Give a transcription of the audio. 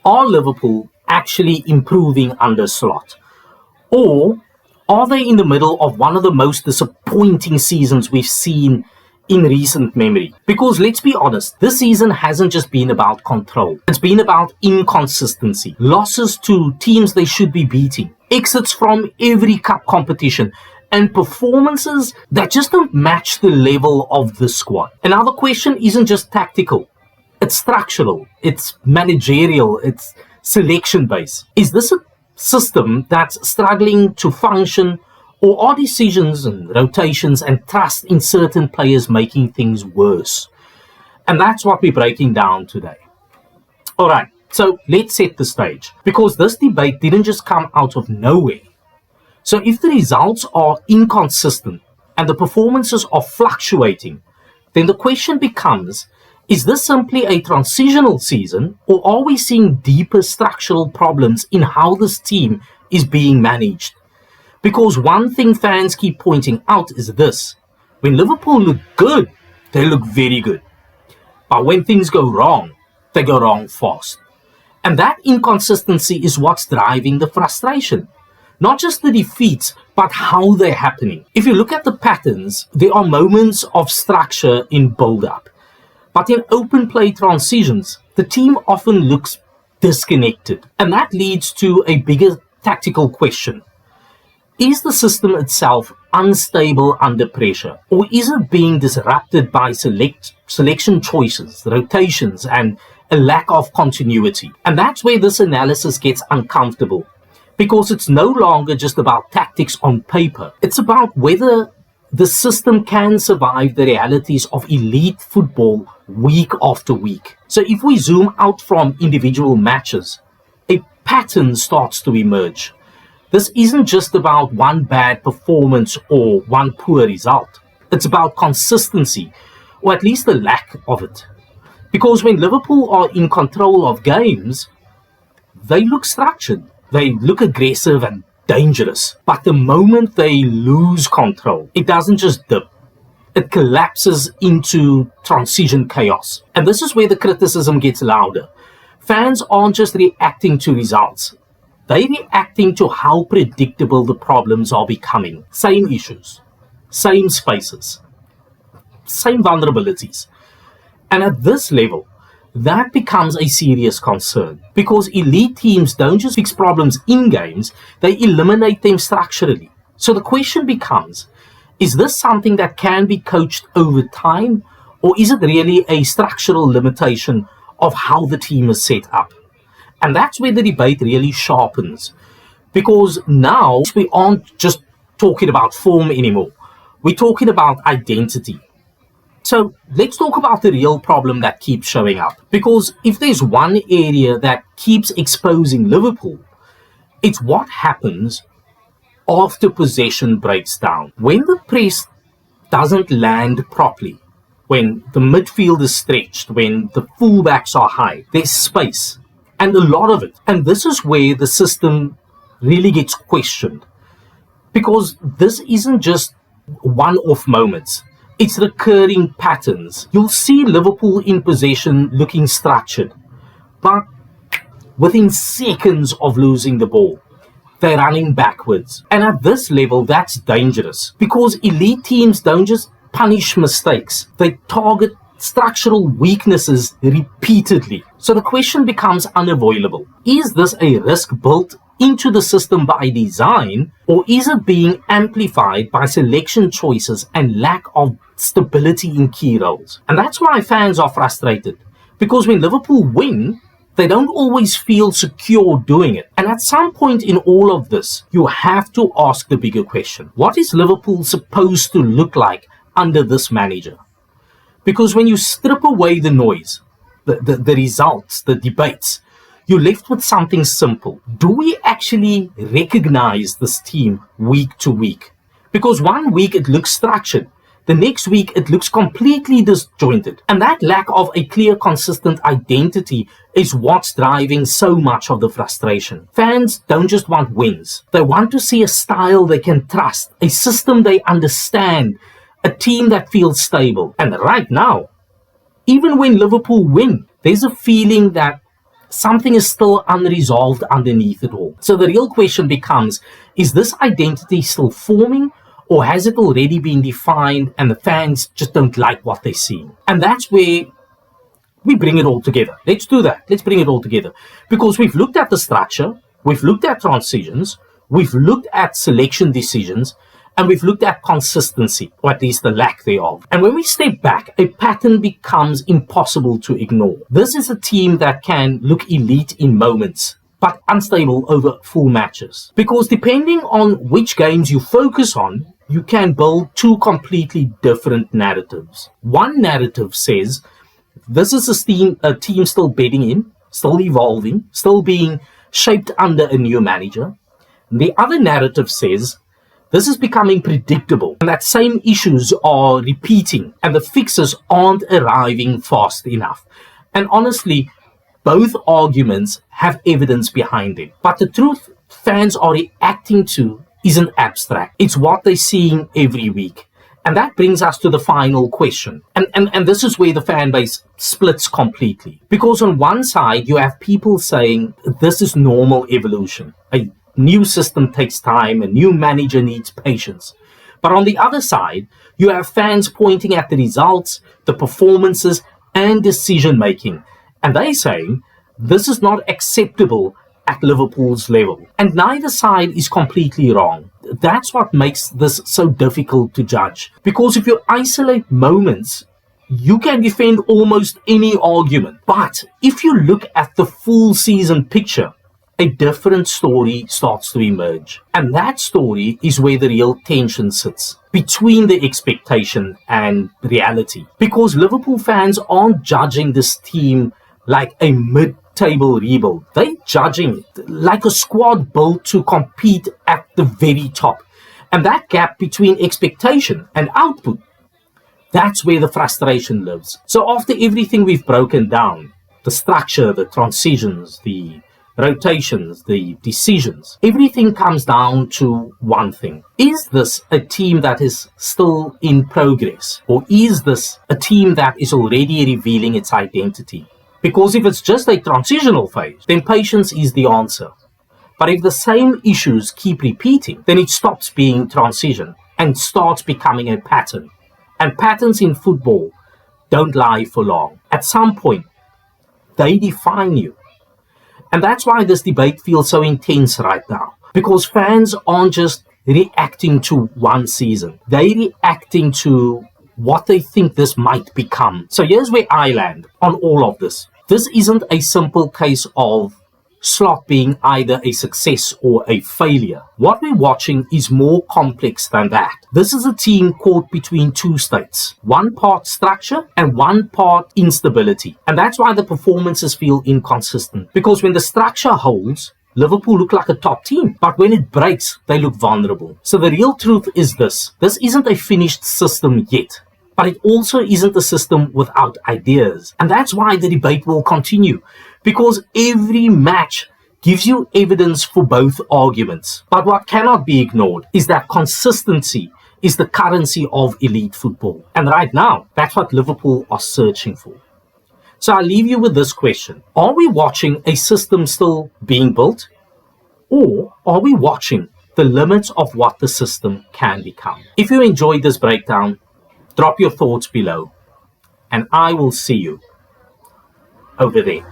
Are Liverpool actually improving under Slot? Or are they in the middle of one of the most disappointing seasons we've seen in recent memory? Because let's be honest, this season hasn't just been about control. It's been about inconsistency, losses to teams they should be beating, exits from every cup competition, and performances that just don't match the level of the squad. And now the question isn't just tactical. It's structural, it's managerial, it's selection-based. Is this a system that's struggling to function, or are decisions and rotations and trust in certain players making things worse? And that's what we're breaking down today. All right, so let's set the stage, because this debate didn't just come out of nowhere. So if the results are inconsistent and the performances are fluctuating, then the question becomes, is this simply a transitional season, or are we seeing deeper structural problems in how this team is being managed? Because one thing fans keep pointing out is this: when Liverpool look good, they look very good. But when things go wrong, they go wrong fast. And that inconsistency is what's driving the frustration. Not just the defeats, but how they're happening. If you look at the patterns, there are moments of structure in build-up. But in open play transitions, the team often looks disconnected. And that leads to a bigger tactical question. Is the system itself unstable under pressure? Or is it being disrupted by selection choices, rotations, and a lack of continuity? And that's where this analysis gets uncomfortable. Because it's no longer just about tactics on paper. It's about whether the system can survive the realities of elite football week after week. So if we zoom out from individual matches, a pattern starts to emerge. This isn't just about one bad performance or one poor result. It's about consistency, or at least the lack of it. Because when Liverpool are in control of games, they look structured, they look aggressive and dangerous. But the moment they lose control, it doesn't just dip. It collapses into transition chaos. And this is where the criticism gets louder. Fans aren't just reacting to results. They're reacting to how predictable the problems are becoming. Same issues, same spaces, same vulnerabilities. And at this level, that becomes a serious concern, because elite teams don't just fix problems in games, they eliminate them structurally. So the question becomes, is this something that can be coached over time, or is it really a structural limitation of how the team is set up? And that's where the debate really sharpens, because now we aren't just talking about form anymore. We're talking about identity. So let's talk about the real problem that keeps showing up. Because if there's one area that keeps exposing Liverpool, it's what happens after possession breaks down. When the press doesn't land properly, when the midfield is stretched, when the fullbacks are high, there's space, and a lot of it. And this is where the system really gets questioned. Because this isn't just one-off moments. It's recurring patterns. You'll see Liverpool in possession looking structured, but within seconds of losing the ball, they're running backwards. And at this level, that's dangerous, because elite teams don't just punish mistakes. They target structural weaknesses repeatedly. So the question becomes unavoidable. Is this a risk built into the system by design, or is it being amplified by selection choices and lack of stability in key roles? And that's why fans are frustrated, because when Liverpool win, they don't always feel secure doing it. And at some point in all of this, you have to ask the bigger question. What is Liverpool supposed to look like under this manager? Because when you strip away the noise, the results, the debates, you're left with something simple. Do we actually recognize this team week to week? Because one week it looks structured, the next week it looks completely disjointed. And that lack of a clear, consistent identity is what's driving so much of the frustration. Fans don't just want wins. They want to see a style they can trust, a system they understand, a team that feels stable. And right now, even when Liverpool win, there's a feeling that Something is still unresolved underneath it all. So the real question becomes, is this identity still forming, or has it already been defined and the fans just don't like what they're seeing? And that's where we bring it all together. Let's do that. Let's bring it all together. Because we've looked at the structure, we've looked at transitions, we've looked at selection decisions, and we've looked at consistency, or at least the lack thereof. And when we step back, a pattern becomes impossible to ignore. This is a team that can look elite in moments, but unstable over full matches. Because depending on which games you focus on, you can build two completely different narratives. One narrative says, this is a team still bedding in, still evolving, still being shaped under a new manager. The other narrative says, this is becoming predictable, and that same issues are repeating, and the fixes aren't arriving fast enough. And honestly, both arguments have evidence behind them. But the truth fans are reacting to isn't abstract. It's what they're seeing every week. And that brings us to the final question. And this is where the fan base splits completely. Because on one side, you have people saying this is normal evolution. A new system takes time, a new manager needs patience. But on the other side, you have fans pointing at the results, the performances, and decision-making. And they're saying this is not acceptable at Liverpool's level. And neither side is completely wrong. That's what makes this so difficult to judge. Because if you isolate moments, you can defend almost any argument. But if you look at the full season picture, a different story starts to emerge. And that story is where the real tension sits, between the expectation and reality. Because Liverpool fans aren't judging this team like a mid-table rebuild. They're judging it like a squad built to compete at the very top. And that gap between expectation and output, that's where the frustration lives. So after everything we've broken down, the structure, the transitions, the rotations, the decisions, everything comes down to one thing. Is this a team that is still in progress? Or is this a team that is already revealing its identity? Because if it's just a transitional phase, then patience is the answer. But if the same issues keep repeating, then it stops being transition and starts becoming a pattern. And patterns in football don't lie for long. At some point, they define you. And that's why this debate feels so intense right now. Because fans aren't just reacting to one season. They're reacting to what they think this might become. So here's where I land on all of this. This isn't a simple case of Slot being either a success or a failure. What we're watching is more complex than that. This is a team caught between two states. One part structure and one part instability. And that's why the performances feel inconsistent. Because when the structure holds, Liverpool look like a top team. But when it breaks, they look vulnerable. So the real truth is this. This isn't a finished system yet. But it also isn't a system without ideas. And that's why the debate will continue. Because every match gives you evidence for both arguments. But what cannot be ignored is that consistency is the currency of elite football. And right now, that's what Liverpool are searching for. So I'll leave you with this question. Are we watching a system still being built? Or are we watching the limits of what the system can become? If you enjoyed this breakdown, drop your thoughts below, and I will see you over there.